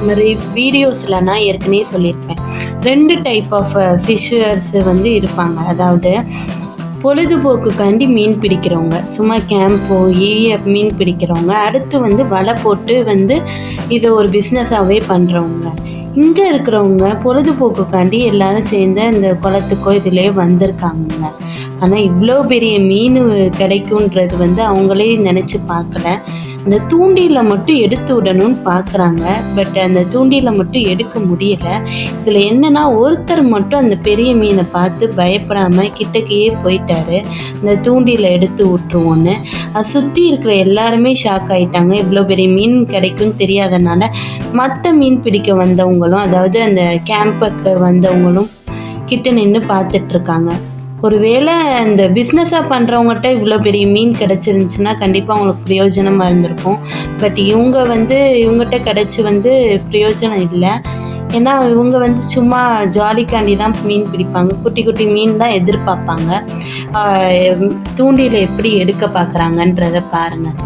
மாதிரி வீடியோஸில் நான் ஏற்கனவே சொல்லியிருப்பேன். 2 டைப் ஆஃப் ஃபிஷர்ஸ் வந்து இருப்பாங்க. அதாவது பொழுதுபோக்குக்காண்டி மீன் பிடிக்கிறவங்க, சும்மா கேம்ப் போய் மீன் பிடிக்கிறவங்க, அடுத்து வந்து வலை போட்டு வந்து இதை ஒரு பிஸ்னஸாகவே பண்ணுறவங்க. இங்கே இருக்கிறவங்க பொழுதுபோக்குக்காண்டி எல்லாரும் சேர்ந்து இந்த குளத்துக்கோ இதிலே வந்திருக்காங்க. ஆனால் இவ்வளோ பெரிய மீன் கிடைக்குன்றது வந்து அவங்களே நினச்சி பார்க்கல. இந்த தூண்டியில் மட்டும் எடுத்து விடணும்னு பார்க்குறாங்க. பட் அந்த தூண்டியில் மட்டும் எடுக்க முடியல. இதில் என்னென்னா, ஒருத்தர் மட்டும் அந்த பெரிய மீனை பார்த்து பயப்படாமல் கிட்டக்கையே போயிட்டாரு, இந்த தூண்டியில் எடுத்து விட்டுருவோன்னு. அது சுற்றி இருக்கிற எல்லாருமே ஷாக் ஆகிட்டாங்க. இவ்வளோ பெரிய மீன் கிடைக்கும்னு தெரியாதனால மற்ற மீன் பிடிக்க வந்தவங்களும், அதாவது அந்த கேம்புக்கு வந்தவங்களும் கிட்ட நின்று பார்த்துட்ருக்காங்க. ஒருவேளை இந்த பிஸ்னஸாக பண்ணுறவங்ககிட்ட இவ்வளோ பெரிய மீன் கிடச்சிருந்துச்சுன்னா கண்டிப்பாக அவங்களுக்கு பிரயோஜனமாக இருந்திருக்கும். பட் இவங்ககிட்ட கிடச்சி வந்து பிரயோஜனம் இல்லை. ஏன்னா இவங்க வந்து சும்மா ஜாலிக்காண்டி தான் மீன் பிடிப்பாங்க. குட்டி குட்டி மீன் தான் எதிர்பார்ப்பாங்க. தூண்டியில் எப்படி எடுக்க பார்க்குறாங்கன்றதை பாருங்கள்.